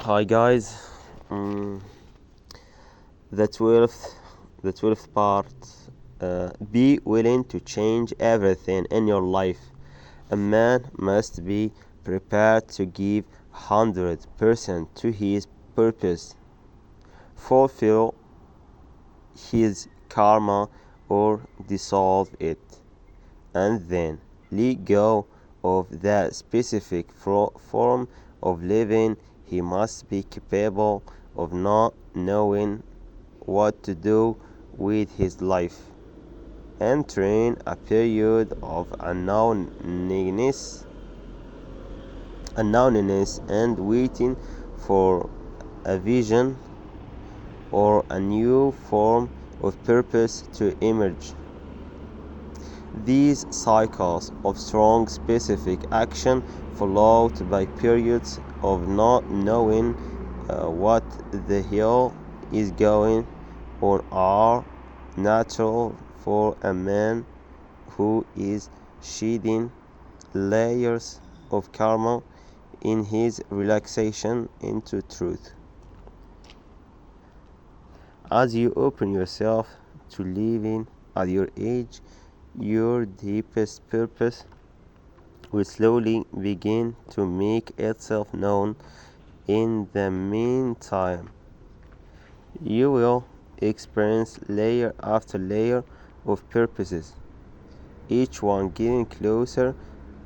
Hi guys. Mm, the 12th the 12th part. Be willing to change everything in your life. A man must be prepared to give 100% to his purpose, fulfill his karma or dissolve it, and then let go of that specific form of living. He must be capable of not knowing what to do with his life, entering a period of unknownness and waiting for a vision or a new form of purpose to emerge. These cycles of strong specific action, followed by periods of not knowing what the hell is going on, are natural for a man who is shedding layers of karma in his relaxation into truth. As you open yourself to living at your age, your deepest purpose will slowly begin to make itself known. In the meantime, you will experience layer after layer of purposes, each one getting closer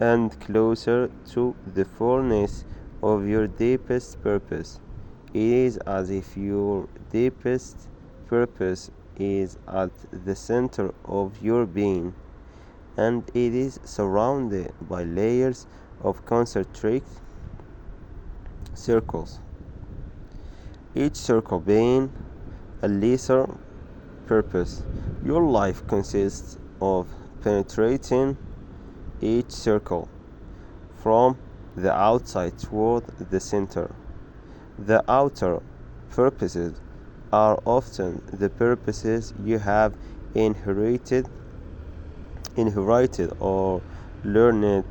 and closer to the fullness of your deepest purpose. It is as if your deepest purpose is at the center of your being, and it is surrounded by layers of concentric circles, each circle being a lesser purpose. Your life consists of penetrating each circle from the outside toward the center. The outer purposes are often the purposes you have inherited or learned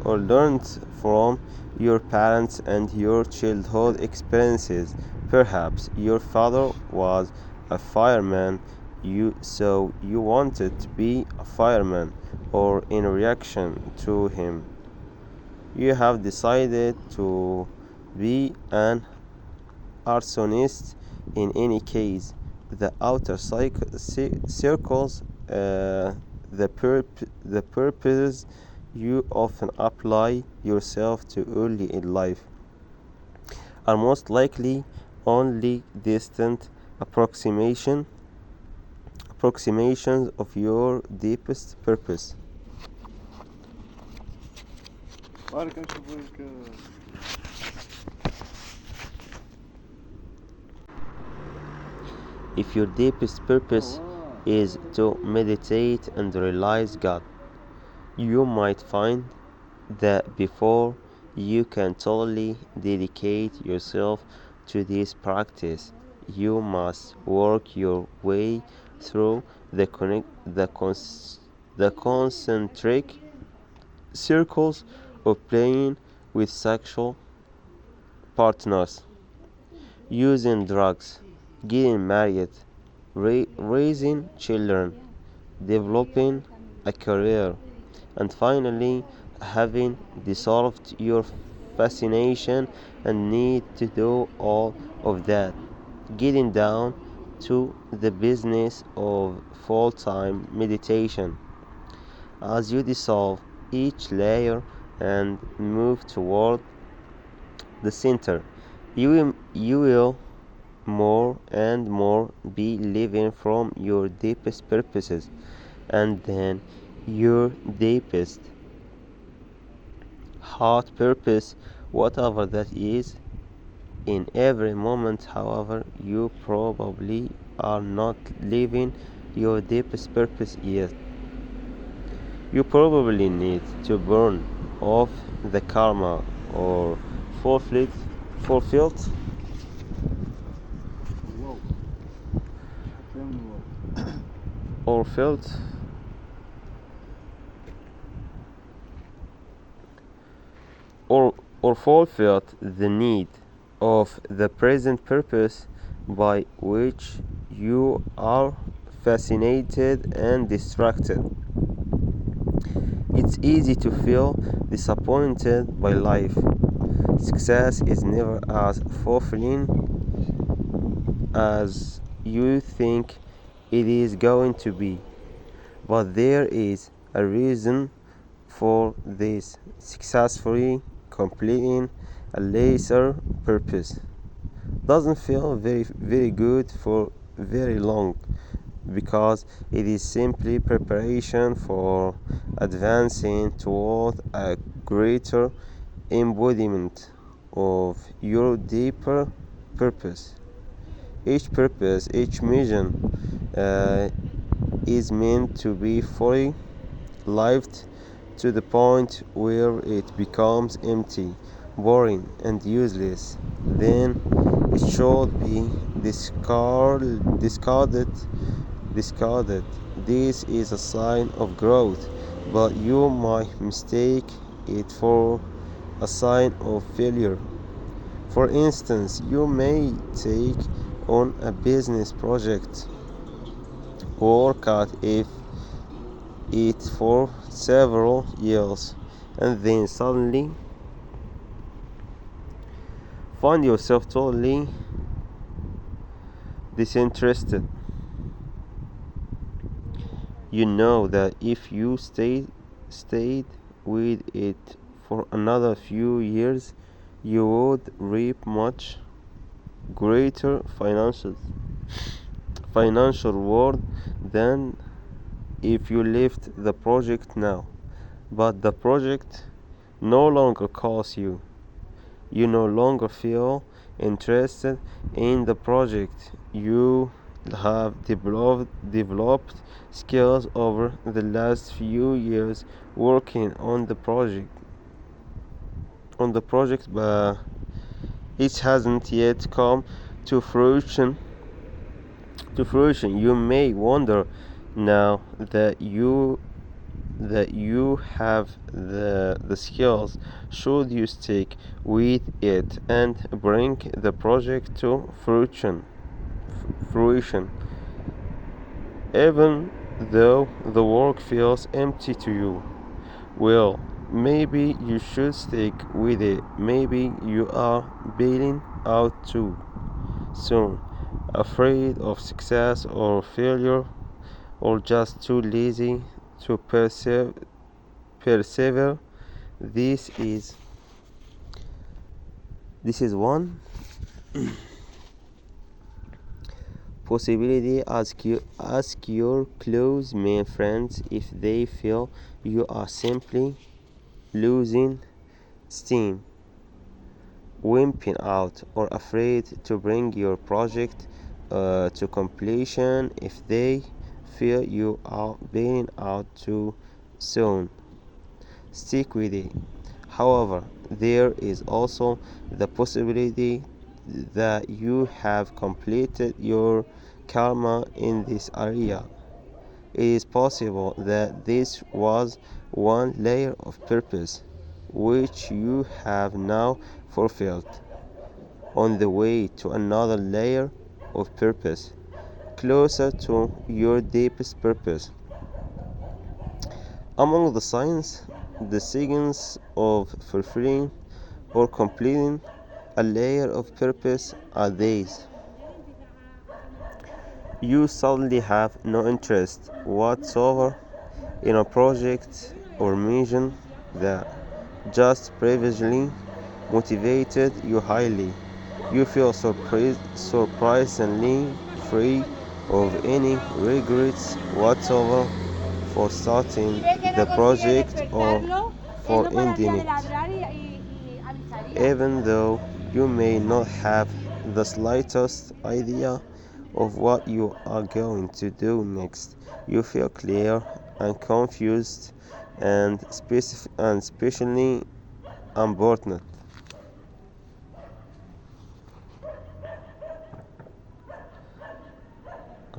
learned from your parents and your childhood experiences. Perhaps your father was a fireman, so you wanted to be a fireman, or in reaction to him, you have decided to be an arsonist. In any case, the outer circles, the purposes you often apply yourself to early in life, are most likely only distant approximations of your deepest purpose. If your deepest purpose is to meditate and realize God, you might find that before you can totally dedicate yourself to this practice, you must work your way through the concentric circles of playing with sexual partners, using drugs, getting married, raising children, developing a career, and finally having dissolved your fascination and need to do all of that, getting down to the business of full-time meditation. As you dissolve each layer and move toward the center, you will more and more be living from your deepest purposes, and then your deepest heart purpose, whatever that is. In every moment, however, you probably are not living your deepest purpose yet. You probably need to burn off the karma, or fulfilled fulfilled or felt or fulfilled the need of the present purpose by which you are fascinated and distracted. It's easy to feel disappointed by life. Success is never as fulfilling as you think it is going to be, but there is a reason for this. Successfully completing a laser purpose doesn't feel very good for very long, because it is simply preparation for advancing toward a greater embodiment of your deeper purpose. Each mission uh, is meant to be fully lived to the point where it becomes empty, boring, and useless. Then it should be discarded. This is a sign of growth, but you might mistake it for a sign of failure. For instance, you may take on a business project, work at it for several years, and then suddenly find yourself totally disinterested. You know that if you stayed with it for another few years, you would reap much greater financial reward than if you left the project now. But the project no longer calls you. You no longer feel interested in the project. You have developed skills over the last few years working on the project, but it hasn't yet come to fruition. You may wonder now that you have the skills, should you stick with it and bring the project to fruition, even though the work feels empty to you. Well, maybe you should stick with it. Maybe you are bailing out too soon, afraid of success or failure, or just too lazy to persevere. This is one possibility. Ask your close male friends if they feel you are simply losing steam, wimping out, or afraid to bring your project to completion. If they feel you are bailing out too soon, stick with it. However, there is also the possibility that you have completed your karma in this area. It is possible that this was one layer of purpose which you have now fulfilled, on the way to another layer of purpose, closer to your deepest purpose. Among the signs of fulfilling or completing a layer of purpose are these: you suddenly have no interest whatsoever in a project or mission that just previously motivated you highly. You feel surprisingly free of any regrets whatsoever for starting the project or for ending it, even though you may not have the slightest idea of what you are going to do next. You feel clear and confused and especially important.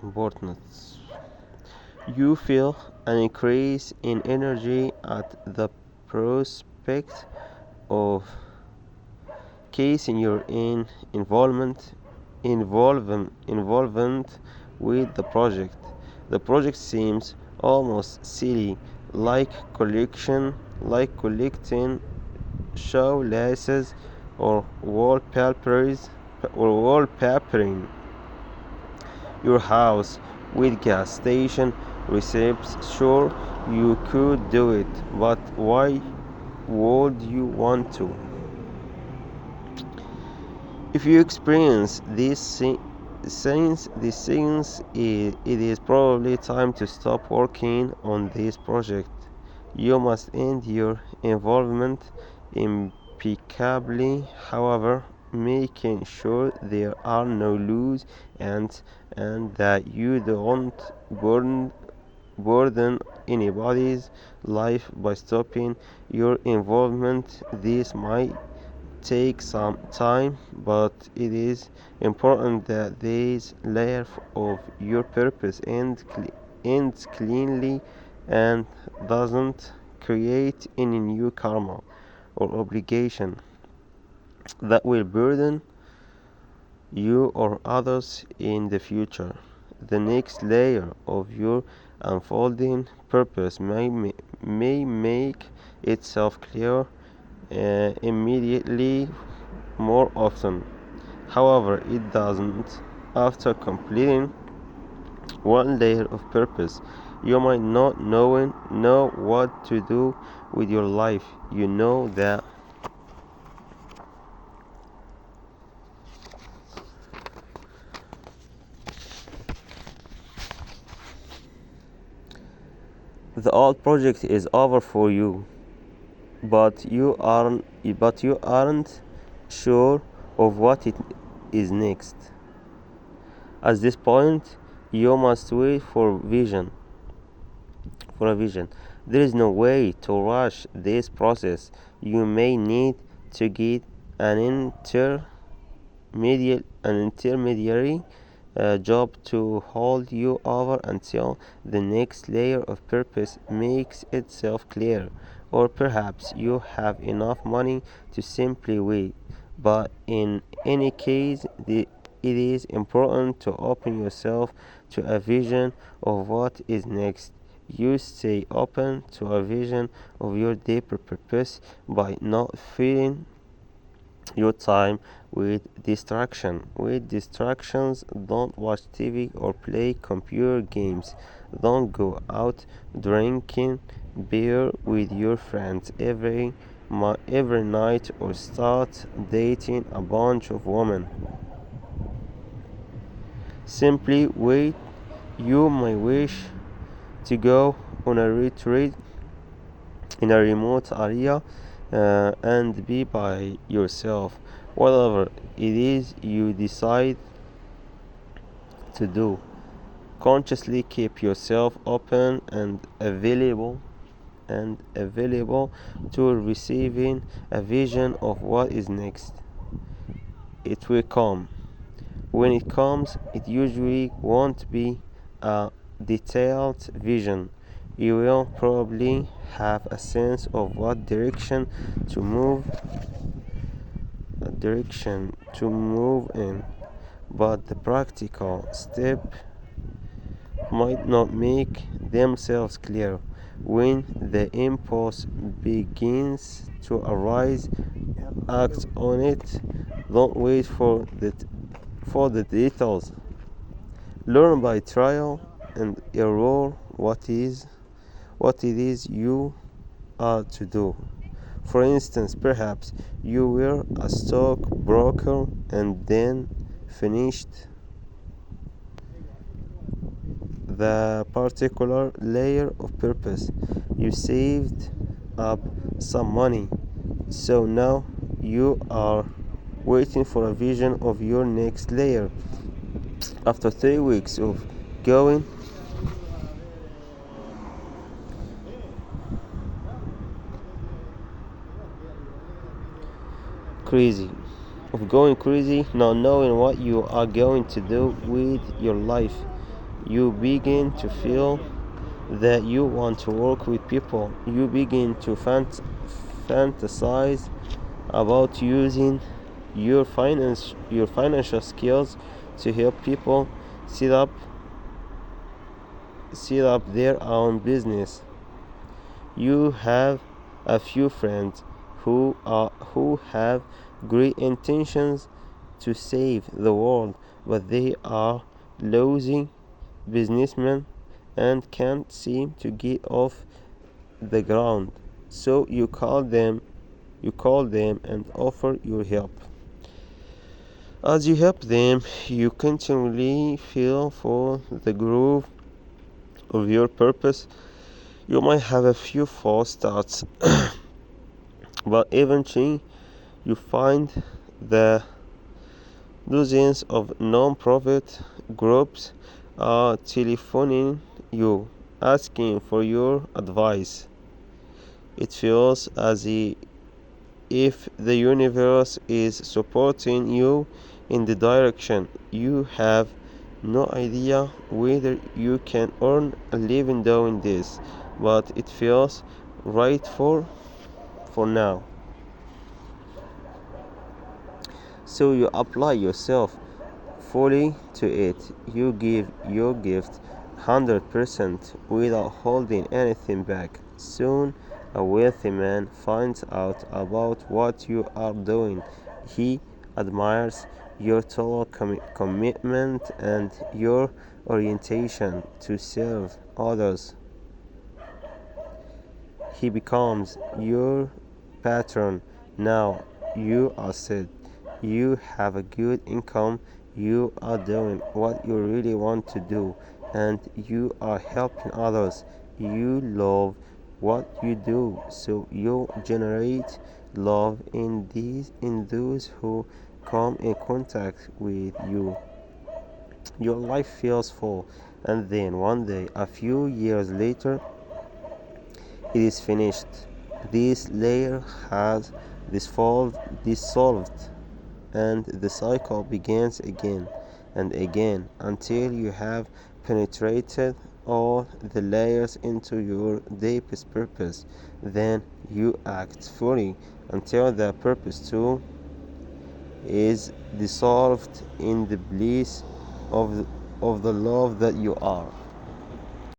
Important. You feel an increase in energy at the prospect of case in your involvement with the project. The project seems almost silly, like collecting shoelaces or wallpapering your house with gas station receipts. Sure, you could do it, but why would you want to? If you experience these things, it is probably time to stop working on this project. You must end your involvement impeccably, however, making sure there are no loose ends and that you don't burden anybody's life by stopping your involvement. This might take some time, but it is important that this layer of your purpose ends cleanly and doesn't create any new karma or obligation that will burden you or others in the future. The next layer of your unfolding purpose may make itself clear immediately more often. However, it doesn't. After completing one layer of purpose, you might not know what to do with your life. You know that the old project is over for you, but you aren't sure of what it is next. At this point, you must wait for a vision. There is no way to rush this process. You may need to get an intermediary job to hold you over until the next layer of purpose makes itself clear, or perhaps you have enough money to simply wait. But in any case, it is important to open yourself to a vision of what is next. You stay open to a vision of your deeper purpose by not filling your time with distractions. Don't watch TV or play computer games. Don't go out drinking beer with your friends every night or start dating a bunch of women. Simply wait. You may wish to go on a retreat in a remote area and be by yourself. Whatever it is you decide to do, consciously keep yourself open and available to receiving a vision of what is next. It will come. When it comes, it usually won't be a detailed vision. You will probably have a sense of what direction to move in, but the practical step might not make themselves clear. When the impulse begins to arise, act on it. Don't wait for the details. Learn by trial and error what it is you are to do. For instance, perhaps you were a stockbroker and then finished the particular layer of purpose. You saved up some money, so now you are waiting for a vision of your next layer. After 3 weeks of going crazy, not knowing what you are going to do with your life, you begin to feel that you want to work with people. You begin to fantasize about using your financial skills to help people set up their own business. You have a few friends who have great intentions to save the world, but they are lazy businessmen and can't seem to get off the ground. So you call them and offer your help. As you help them, you continually feel for the groove of your purpose. You might have a few false starts, but eventually you find the dozens of non-profit groups are telephoning you, asking for your advice. It feels as if the universe is supporting you in the direction. You have no idea whether you can earn a living doing this, but it feels right for now. So you apply yourself fully to it. You give your gift 100% without holding anything back. Soon a wealthy man finds out about what you are doing. He admires your total commitment and your orientation to serve others. He becomes your patron. Now you are set. You have a good income. You are doing what you really want to do, and you are helping others. You love what you do, so you generate love in those who come in contact with you. Your life feels full, and then one day, a few years later, it is finished. This layer has dissolved, and the cycle begins again and again until you have penetrated all the layers into your deepest purpose. Then you act fully until the purpose too is dissolved in the bliss of the love that you are.